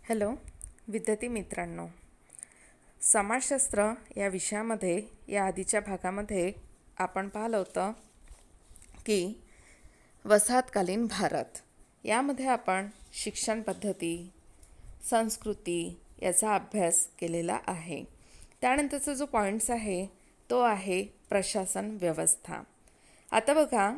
Hello विद्यार्थी मित्रांनो, समाजशास्त्र या विषयामध्ये या आधीच्या भागामध्ये आपण पाहिलं होतं की वसाहतकालीन भारत यामध्ये आपण शिक्षण पद्धती, संस्कृती याचा अभ्यास केलेला आहे. त्यानंतरचा जो पॉईंट्स आहे तो आहे प्रशासन व्यवस्था. आता बघा,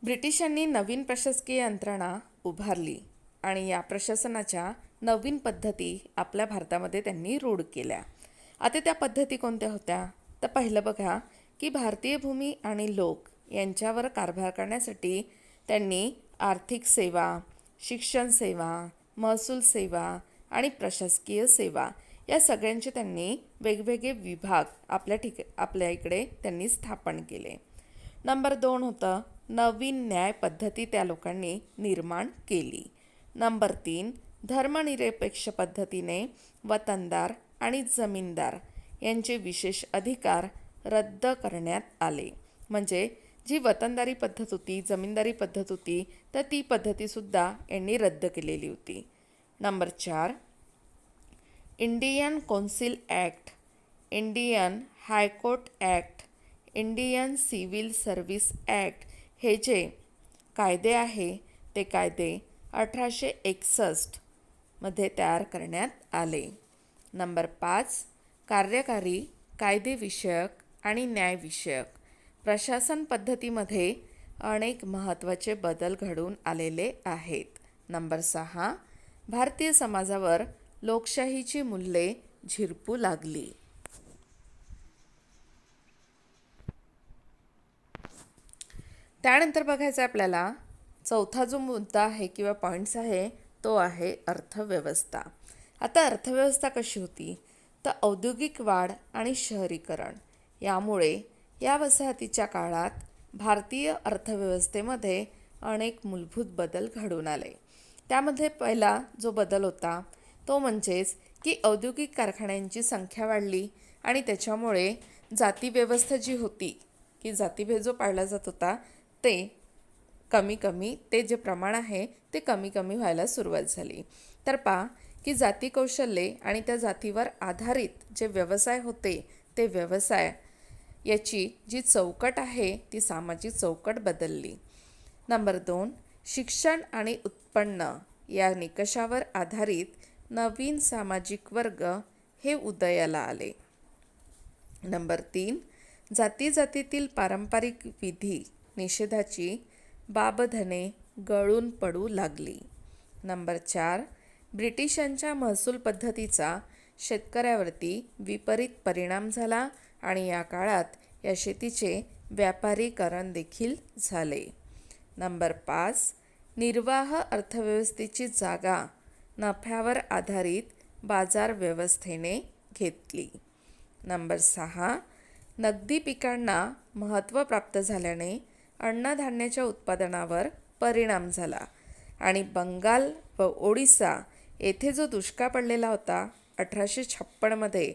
ब्रिटिशांनी नवीन प्रशासकीय यंत्रणा उभारली आणि या प्रशासनाच्या नवीन पद्धती आपल्या भारतामध्ये त्यांनी रूढ केल्या. आता त्या पद्धती कोणत्या होत्या? तर पहिलं बघा की भारतीय भूमी आणि लोक यांच्यावर कारभार करण्यासाठी त्यांनी आर्थिक सेवा, शिक्षण सेवा, महसूल सेवा आणि प्रशासकीय सेवा या सगळ्यांचे त्यांनी वेगवेगळे विभाग आपल्या इकडे त्यांनी स्थापन केले. नंबर 2 होतं नवीन न्याय पद्धती त्या लोकांनी निर्माण केली. नंबर 3 धर्मनिरपेक्ष पद्धतीने वतनदार आणि जमीनदार यांचे विशेष अधिकार रद्द करण्यात आले. म्हणजे जी वतनदारी पद्धत होती, जमीनदारी पद्धत होती, तर ती पद्धतीसुद्धा यांनी रद्द केलेली होती. Number 4 Indian council act, Indian high court act, Indian civil service act हे जे कायदे आहे ते कायदे 1861 मध्ये तयार करण्यात आले. नंबर 5 कार्यकारी, कायदेविषयक आणि न्यायविषयक प्रशासन पद्धतीमध्ये अनेक महत्त्वाचे बदल घडून आलेले आहेत. नंबर 6 भारतीय समाजावर लोकशाहीची मूल्ये झिरपू लागली. त्यानंतर बघायचं आपल्याला चौथा जो मुद्दा आहे किंवा पॉईंट्स आहे तो आहे अर्थव्यवस्था. आता अर्थव्यवस्था कशी होती? तर औद्योगिक वाढ आणि शहरीकरण यामुळे या वसाहतीच्या काळात भारतीय अर्थव्यवस्थेमध्ये अनेक मूलभूत बदल घडून आले. त्यामध्ये पहिला जो बदल होता तो म्हणजेच की औद्योगिक कारखान्यांची संख्या वाढली आणि त्याच्यामुळे जातीव्यवस्था जी होती की जातीभेद जो पाळला जात होता ते ते जे प्रमाण आहे ते कमी व्हायला सुरुवात झाली. तर पहा की जाती कौशल्ये आणि त्या जातीवर आधारित जे व्यवसाय होते ते व्यवसाय याची जी चौकट आहे ती सामाजिक चौकट बदलली. नंबर 2 शिक्षण आणि उत्पन्न या निकषावर आधारित नवीन सामाजिक वर्ग हे उदयाला आले. नंबर 3 जातीजातीतील पारंपरिक विधी निषेधाची बाबधने गळून पडू लागली. नंबर 4 ब्रिटिशांच्या महसूल पद्धतीचा शेतकऱ्यावरती विपरीत परिणाम झाला आणि या काळात या शेतीचे व्यापारीकरण देखील झाले. नंबर 5 निर्वाह अर्थव्यवस्थेची जागा नफ्यावर आधारित बाजार व्यवस्थेने घेतली. नंबर 6 नगदी पिकांना महत्त्व प्राप्त झाल्याने अन्नधान्याच्या उत्पादनावर परिणाम झाला आणि बंगाल व ओडिसा येथे जो दुष्काळ पडलेला होता 1856 मध्ये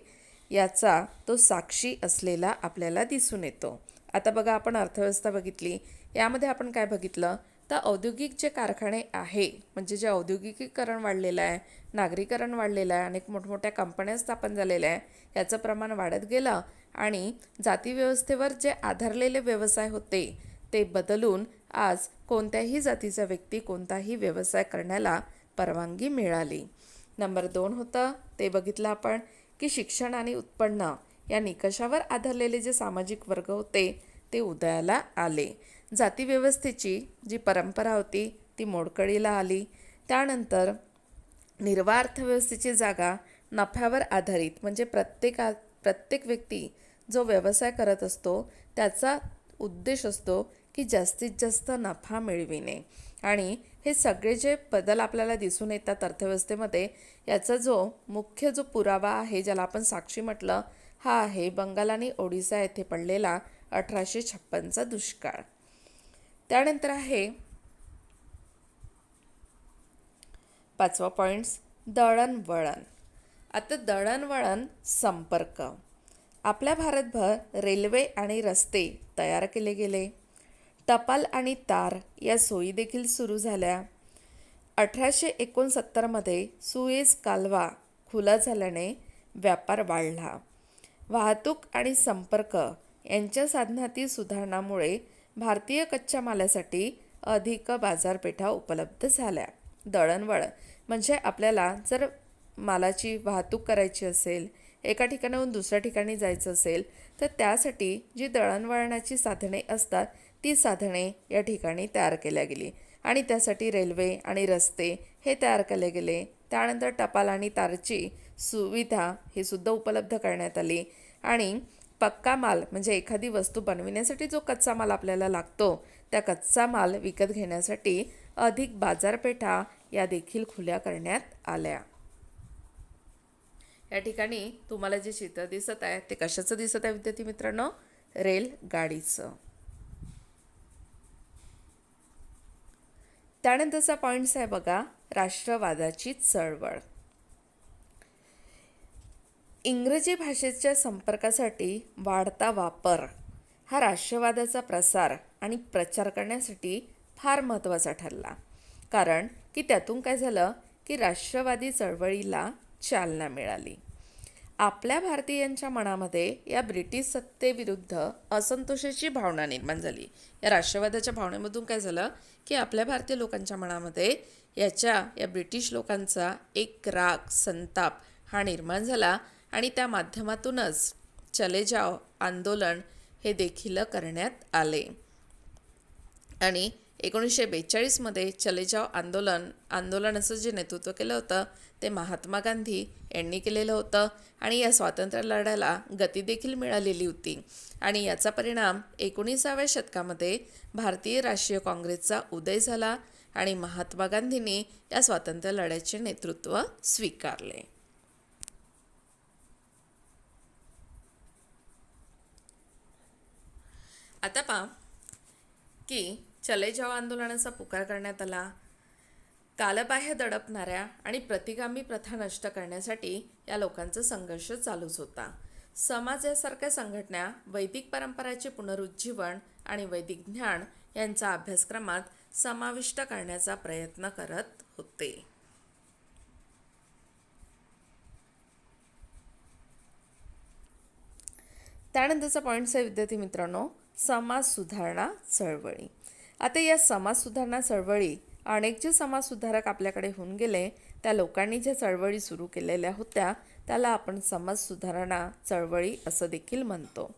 याचा तो साक्षी असलेला आपल्याला दिसून येतो. आता बघा, आपण अर्थव्यवस्था बघितली, यामध्ये आपण काय बघितलं तर औद्योगिक जे कारखाने आहे म्हणजे जे औद्योगिकीकरण वाढलेलं आहे, नागरीकरण वाढलेलं आहे, अनेक मोठमोठ्या कंपन्या स्थापन झालेल्या आहे, याचं प्रमाण वाढत गेलं आणि जातीव्यवस्थेवर जे आधारलेले व्यवसाय होते ते बदलून आज कोणत्याही जातीचा व्यक्ती कोणताही व्यवसाय करण्याला परवानगी मिळाली. नंबर 2 होतं ते बघितलं आपण की शिक्षण आणि उत्पन्न या निकषावर आधारलेले जे सामाजिक वर्ग होते ते उदयाला आले. जातीव्यवस्थेची जी परंपरा होती ती मोडकळीला आली. त्यानंतर निर्वाह अर्थव्यवस्थेची जागा नफ्यावर आधारित म्हणजे प्रत्येक व्यक्ती जो व्यवसाय करत असतो त्याचा उद्देश असतो की जास्तीत जास्त नफा मिळविणे. आणि हे सगळे जे बदल आपल्याला दिसून येतात अर्थव्यवस्थेमध्ये याचा मुख्य पुरावा आहे ज्याला आपण साक्षी म्हटलं हा आहे बंगाल आणि ओडिसा येथे पडलेला 1856चा दुष्काळ. त्यानंतर आहे 5वा पॉईंट्स दळणवळण. आता दळणवळण संपर्क आपल्या भारतभर रेल्वे आणि रस्ते तयार केले गेले. टपाल आणि तार या सोयी देखील सुरू झाल्या. 1869मध्ये सुएझ कालवा खुला झाल्याने व्यापार वाढला. वाहतूक आणि संपर्क यांच्या साधनातील सुधारणामुळे भारतीय कच्च्या मालासाठी अधिक बाजारपेठा उपलब्ध झाल्या. दळणवळण म्हणजे आपल्याला जर मालाची वाहतूक करायची असेल, एका ठिकाणाहून दुसऱ्या ठिकाणी जायचं असेल, तर त्यासाठी जी दळणवळणाची साधने असतात ती साधने या ठिकाणी तयार केल्या गेली आणि त्यासाठी रेल्वे आणि रस्ते हे तयार केले गेले. त्यानंतर टपाल आणि तारची सुविधा ही सुद्धा उपलब्ध करण्यात आली आणि पक्का माल म्हणजे एखादी वस्तू बनविण्यासाठी जो कच्चा माल आपल्याला लागतो त्या कच्चा माल विकत घेण्यासाठी अधिक बाजारपेठा या देखील खुल्या करण्यात आल्या. या ठिकाणी तुम्हाला जे चित्र दिसत आहे ते कशाचं दिसत आहे विद्यार्थी मित्रांनो? रेलगाडीचं. त्यानंतरचा पॉईंट्स आहे बघा, राष्ट्रवादाची चळवळ. इंग्रजी भाषेच्या संपर्कासाठी वाढता वापर हा राष्ट्रवादाचा प्रसार आणि प्रचार करण्यासाठी फार महत्त्वाचा ठरला. कारण की त्यातून काय झालं की राष्ट्रवादी चळवळीला चालना मिळाली. आपल्या भारतीयांच्या मनामध्ये या ब्रिटिश सत्तेविरुद्ध असंतोषाची भावना निर्माण झाली. या राष्ट्रवादाच्या भावनेमधून काय झालं की आपल्या भारतीय लोकांच्या मनामध्ये या ब्रिटिश लोकांचा एक राग, संताप हा निर्माण झाला आणि त्या माध्यमातूनच चले जाओ आंदोलन हे देखील करण्यात आले. आणि 1942मध्ये चले जाओ आंदोलनाचं जे नेतृत्व केलं होतं ते महात्मा गांधी यांनी केलेलं होतं आणि या स्वातंत्र्य लढ्याला गती देखील मिळालेली होती. आणि याचा परिणाम 19व्या शतकामध्ये भारतीय राष्ट्रीय काँग्रेसचा उदय झाला आणि महात्मा गांधींनी या स्वातंत्र्य लढ्याचे नेतृत्व स्वीकारले. आता पहा की चले जाओ आंदोलनाचा पुकार करण्यात आला. कालबाह्य दडपणाऱ्या आणि प्रतिगामी प्रथा नष्ट करण्यासाठी या लोकांचा संघर्ष चालूच होता. समाज यासारख्या संघटना वैदिक परंपराचे पुनरुज्जीवन आणि वैदिक ज्ञान यांचा अभ्यासक्रमात समाविष्ट करण्याचा प्रयत्न करत होते. त्यानंतरचा पॉईंट्स आहे विद्यार्थी मित्रांनो, समाज सुधारणा चळवळी. आता या समाज सुधारणा चळवळी अनेक जे समाजसुधारक आपल्याकडे होऊन गेले त्या लोकांनी ज्या चळवळी सुरू केलेल्या होत्या त्याला आपण समाज सुधारणा चळवळी असं देखील म्हणतो.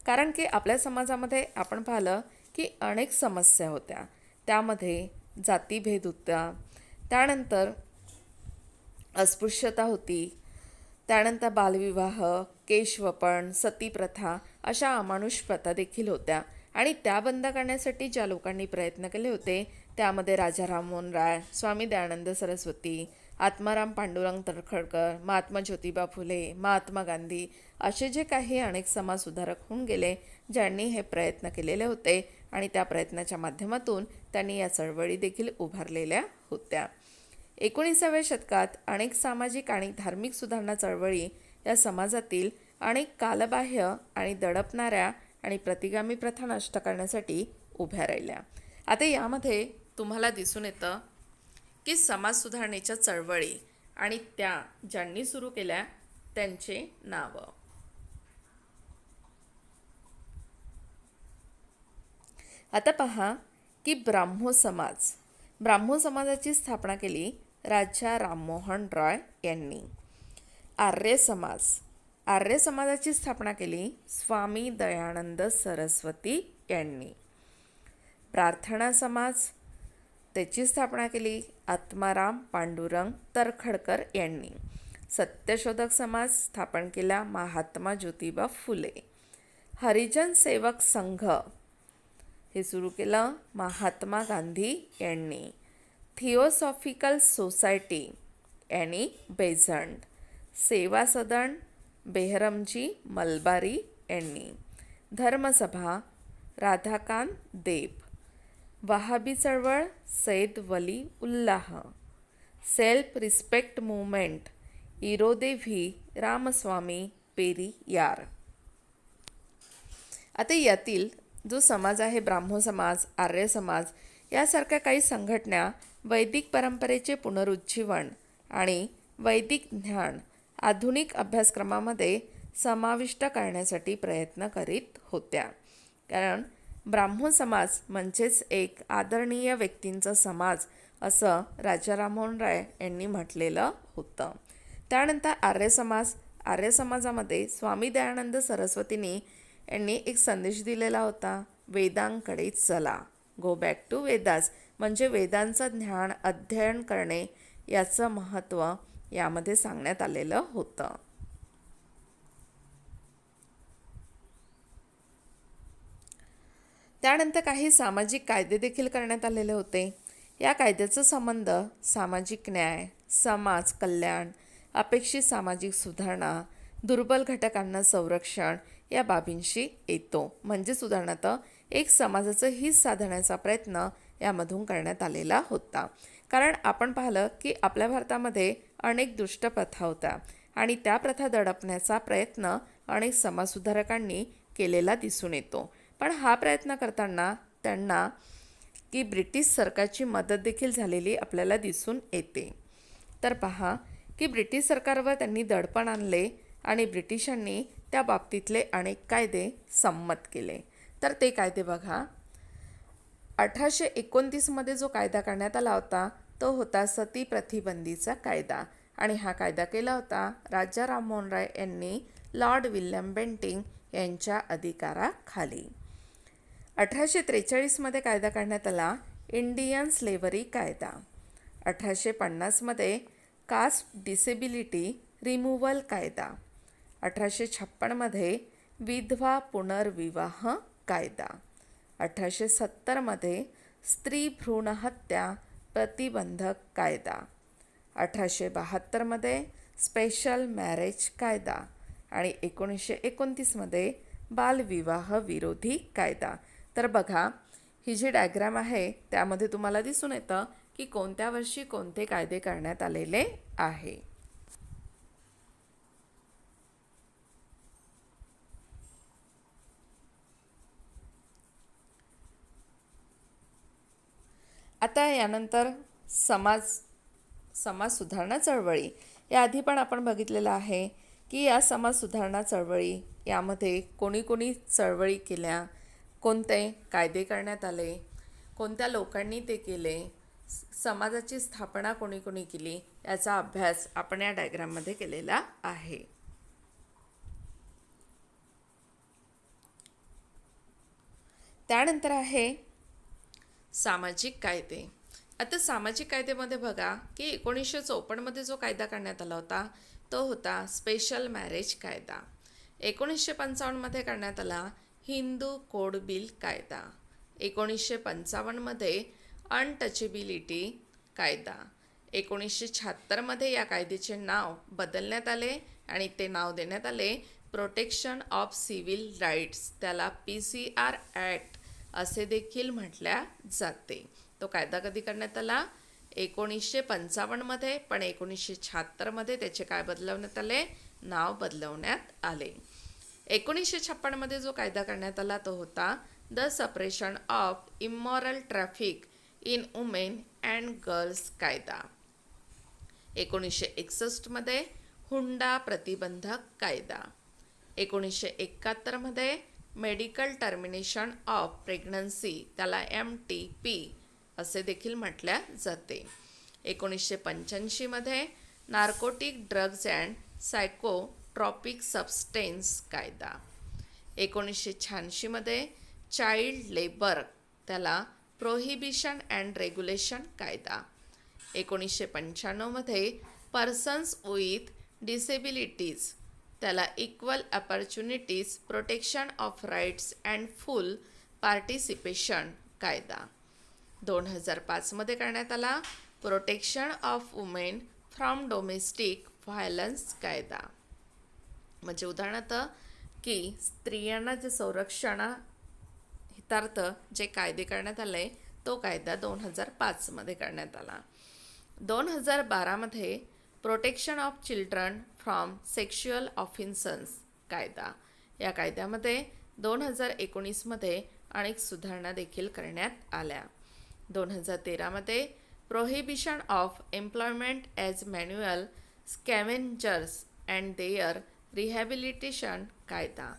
कारण की आपल्या समाजामध्ये आपण पाहिलं की अनेक समस्या होत्या. त्यामध्ये जातीभेद होता, त्यानंतर अस्पृश्यता होती, त्यानंतर बालविवाह, केशवपण, सतीप्रथा अशा अमानुष प्रथा देखील होत्या. आणि त्या बंद करण्यासाठी ज्या लोकांनी प्रयत्न केले होते त्यामध्ये राजा राममोहन राय, स्वामी दयानंद सरस्वती, आत्माराम पांडुरंग तर्खडकर, महात्मा ज्योतिबा फुले, महात्मा गांधी असे जे काही अनेक समाजसुधारक होऊन गेले ज्यांनी हे प्रयत्न केलेले होते आणि त्या प्रयत्नाच्या माध्यमातून त्यांनी या चळवळी देखील उभारलेल्या होत्या. 19व्या शतकात अनेक सामाजिक आणि धार्मिक सुधारणा चळवळी या समाजातील अनेक कालबाह्य आणि दडपणाऱ्या आणि प्रतिगामी प्रथा नष्ट करण्यासाठी उभ्या राहिल्या. आता यामध्ये तुम्हाला दिसून येतं की समाज सुधारणेच्या चळवळी आणि त्या ज्यांनी सुरू केल्या त्यांचे नावं. आता पहा की ब्राह्मो समाजाची स्थापना केली राजा राममोहन रॉय यांनी. आर्य समाजाची स्थापना केली स्वामी दयानंद सरस्वती यांनी. प्रार्थना समाज त्याची स्थापना केली आत्माराम पांडुरंग तर्खडकर यांनी. सत्यशोधक समाज स्थापन केला महात्मा ज्योतिबा फुले. हरिजन सेवक संघ हे सुरू केलं महात्मा गांधी यांनी. Theosophical society Annie Besant. सेवा सदन बेहरमजी मलबारी यांनी. धर्मसभा राधाकांत देब. वहाबी चळवळ Syed Wali Ullah. Self respect movement Erode V Ramaswamy Periyar. आता यातील जो समाज आहे ब्राह्मो समाज, आर्य समाज यासारख्या काही संघटना वैदिक परंपरेचे पुनरुज्जीवन आणि वैदिक ज्ञान आधुनिक अभ्यासक्रमामध्ये समाविष्ट करण्यासाठी प्रयत्न करीत होत्या. कारण ब्राह्मो समाज म्हणजेच एक आदरणीय व्यक्तींचा समाज असं राजा राममोहन राय यांनी म्हटलेलं होतं. त्यानंतर आर्य समाजामध्ये स्वामी दयानंद सरस्वतींनी यांनी एक संदेश दिलेला होता, वेदांकडे चला, गो बॅक टू वेदास, म्हणजे वेदांचं ज्ञान अध्ययन करणे याचं महत्त्व यामध्ये सांगण्यात आलेलं होतं. त्यानंतर काही सामाजिक कायदे देखील करण्यात आलेले होते. या कायद्याचा संबंध सामाजिक न्याय, समाज कल्याण, अपेक्षित सामाजिक सुधारणा, दुर्बल घटकांना संरक्षण या बाबींशी येतो. म्हणजेच उदाहरणार्थ एक समाजाचं हित साधण्याचा प्रयत्न यामधून करण्यात आलेला होता. कारण आपण पाहिलं की आपल्या भारतामध्ये अनेक दुष्ट प्रथा होत्या आणि त्या प्रथा दडपण्याचा प्रयत्न अनेक समाजसुधारकांनी केलेला दिसून येतो. पण हा प्रयत्न करताना त्यांना की ब्रिटिश सरकारची मदत देखील झालेली आपल्याला दिसून येते. तर पहा की ब्रिटिश सरकारवर त्यांनी दडपण आणले आणि ब्रिटिशांनी त्या बाबतीतले अनेक कायदे संमत केले. तर ते कायदे बघा. 1829 जो कायदा करण्यात आला होता तो होता सती प्रतिबंधीचा कायदा आणि हा कायदा केला होता राजा राममोहन राय यांनी लॉर्ड विल्यम बेंटिंक यांच्या अधिकाराखाली. 1843 कायदा करण्यात आला इंडियन स्लेव्हरी कायदा. 1850 कास्ट डिसेबिलिटी रिमूव्हल कायदा. 1856 विधवा पुनर्विवाह कायदा. 1870 स्त्री भ्रूण हत्या प्रतिबंधक कायदा. 1872 स्पेशल मॅरेज कायदा आणि 1929 बालविवाह विरोधी कायदा. तर बघा ही जी डायग्राम आहे त्यामध्ये तुम्हाला दिसून येतं की कोणत्या वर्षी कोणते कायदे करण्यात आलेले आहे. आता यानंतर समाज सुधारणा चळवळी याआधी पण आपण बघितलेलं आहे की या समाज सुधारणा चळवळी यामध्ये कोणी कोणी चळवळी केल्या, कोणते कायदे करण्यात आले, कोणत्या लोकांनी ते केले, समाजाची स्थापना कोणी कोणी केली याचा अभ्यास आपण या डायग्राममध्ये केलेला आहे. त्यानंतर आहे सामाजिक कायदे. आता सामाजिक कायद्यामध्ये बघा की 1954 जो कायदा करण्यात आला होता तो होता स्पेशल मॅरेज कायदा. 1955 करण्यात आला हिंदू कोड बिल कायदा. 1955 अनटचेबिलिटी कायदा. 1976 या कायद्याचे नाव बदलण्यात आले आणि ते नाव देण्यात आले प्रोटेक्शन ऑफ सिव्हिल राईट्स. त्याला PCR ॲक्ट असे देखील म्हटल्या जाते. तो कायदा कधी करण्यात आला? 1955 पण 1976 त्याचे काय बदलवण्यात आले? नाव बदलवण्यात आले. 1956 जो कायदा करण्यात आला तो होता the suppression of immoral traffic in women and girls कायदा. 1961 हुंडा प्रतिबंधक कायदा. 1971 मेडिकल टर्मिनेशन ऑफ प्रेग्नन्सी, त्याला MTP असे देखील म्हटल्या जाते. 1985 narcotic drugs and psychotropic substance कायदा. 1986 चाइल्ड लेबर, त्याला प्रोहिबिशन अँड रेग्युलेशन कायदा. 1995 पर्सन्स विथ डिसेबिलिटीज, त्याला equal opportunities protection of rights and full participation कायदा. 2005 करण्यात आला protection of women from domestic violence कायदा. म्हणजे उदाहरणार्थ की स्त्रियांना जे संरक्षण हितार्थ जे कायदे करण्यात आले तो कायदा 2005 करण्यात आला. 2012 protection of children from sexual offences कायदा. या कायद्यामध्ये 2019 अनेक सुधारणा देखील करण्यात आल्या. 2013मध्ये prohibition of employment as manual scavengers and their rehabilitation कायदा.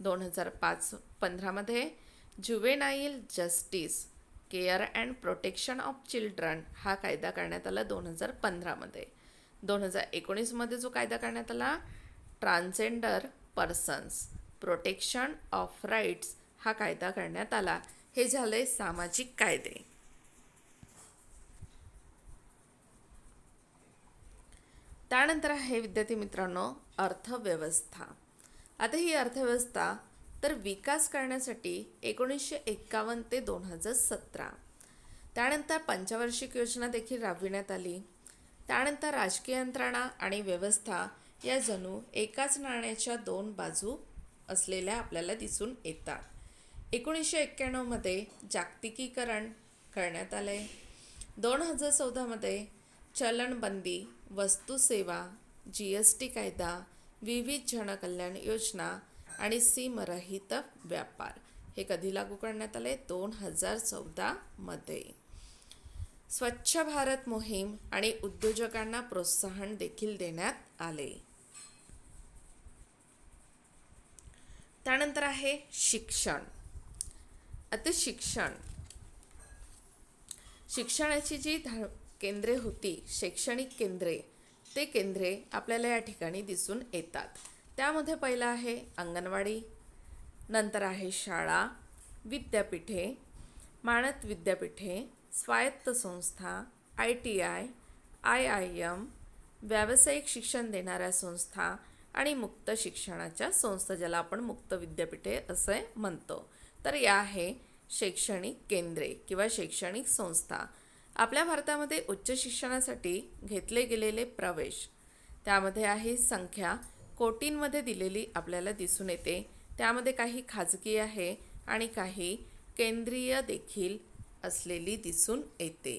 2015मध्ये juvenile justice care and protection of children हा कायदा करण्यात आला 2015मध्ये. 2019मध्ये जो कायदा करण्यात आला transgender persons protection of rights हा कायदा करण्यात आला. हे झाले सामाजिक कायदे. त्यानंतर आहे विद्यार्थी मित्रांनो अर्थव्यवस्था. आता ही अर्थव्यवस्था तर विकास करण्यासाठी 1951 ते 2017 त्यानंतर पंचवार्षिक योजना देखील राबविण्यात आली. त्यानंतर राजकीय यंत्रणा आणि व्यवस्था या जणू एकाच नाण्याच्या दोन बाजू असलेल्या आपल्याला दिसून येतात. 1991मध्ये जागतिकीकरण करण्यात आले. 2014मध्ये चलनबंदी, वस्तू सेवा, GST कायदा, विविध जनकल्याण योजना आणि सीमारहित व्यापार हे कधी लागू करण्यात आले 2014मध्ये. स्वच्छ भारत मोहीम आणि उद्योजकांना प्रोत्साहन देखील देण्यात आले. त्यानंतर आहे शिक्षण. आता शिक्षणाची जी केंद्रे होती शैक्षणिक केंद्रे ते केंद्रे आपल्याला या ठिकाणी दिसून येतात. त्यामध्ये पहिलं आहे अंगणवाडी, नंतर आहे शाळा, विद्यापीठे, मानद विद्यापीठे, स्वायत्त संस्था, ITI, IIM, व्यावसायिक शिक्षण देणाऱ्या संस्था आणि मुक्त शिक्षणाच्या संस्था ज्याला आपण मुक्त विद्यापीठे असे म्हणतो. तर या आहे शैक्षणिक केंद्रे किंवा शैक्षणिक संस्था. आपल्या भारतामध्ये उच्च शिक्षणासाठी घेतले गेलेले प्रवेश त्यामध्ये आहे संख्या कोटींमध्ये दिलेली आपल्याला दिसून येते. त्यामध्ये काही खाजगी आहे आणि काही केंद्रीय देखील असलेली दिसून येते.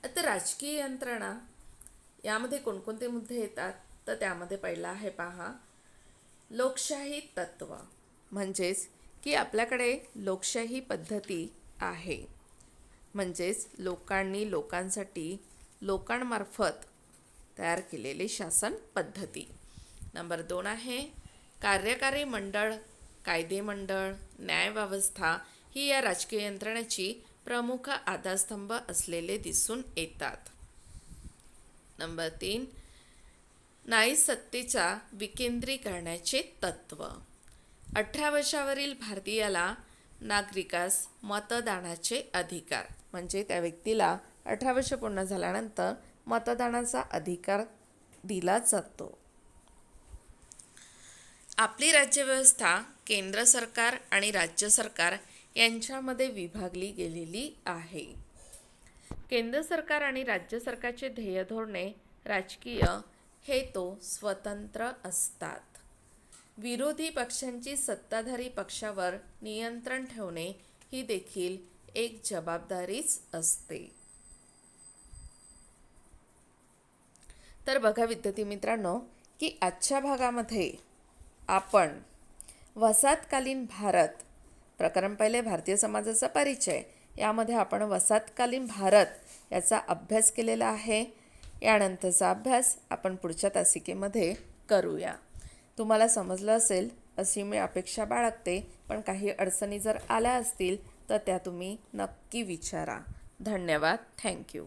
आता राजकीय यंत्रणा यामध्ये कोणकोणते मुद्दे येतात तर त्यामध्ये पहिला आहे पहा लोकशाही तत्व, म्हणजेच की आपल्याकडे लोकशाही पद्धती आहे, म्हणजेच लोकांनी लोकांसाठी लोकांमार्फत तयार केलेली शासन पद्धती. नंबर 2 आहे कार्यकारी मंडळ, कायदेमंडळ, न्यायव्यवस्था ही या राजकीय यंत्रणेची प्रमुख आधारस्तंभ असलेले दिसून येतात. नंबर 3 न्यायिक सत्तेच्या विकेंद्रीकरणाचे तत्व. 18 वर्षावरील भारतीयाला नागरिकास मतदानाचे अधिकार, म्हणजे त्या व्यक्तीला 18 वर्ष पूर्ण झाल्यानंतर मतदानाचा अधिकार दिला जातो. आपली राज्यव्यवस्था केंद्र सरकार आणि राज्य सरकार यांच्यामध्ये विभागली गेलेली आहे. केंद्र सरकार आणि राज्य सरकारचे ध्येय धोरणे राजकीय हेतू स्वतंत्र असतात. विरोधी पक्षांची सत्ताधारी पक्षावर नियंत्रण ठेवणे ही देखील एक जबाबदारीच असते. तर बघा विद्यार्थी मित्रांनो की आजच्या भागामध्ये आपण वसाहतकालीन भारत प्रकरण पहिले भारतीय समाजाचा परिचय यामध्ये आपण वसाहतकालीन भारत याचा अभ्यास केलेला आहे. यानंतरचा अभ्यास आपण पुढच्या तासिकेमध्ये करूया. तुम्हाला समजलं असेल अशी मी अपेक्षा बाळगते, पण काही अडचणी जर आल्या असतील तर त्या तुम्ही नक्की विचारा. धन्यवाद. थँक्यू.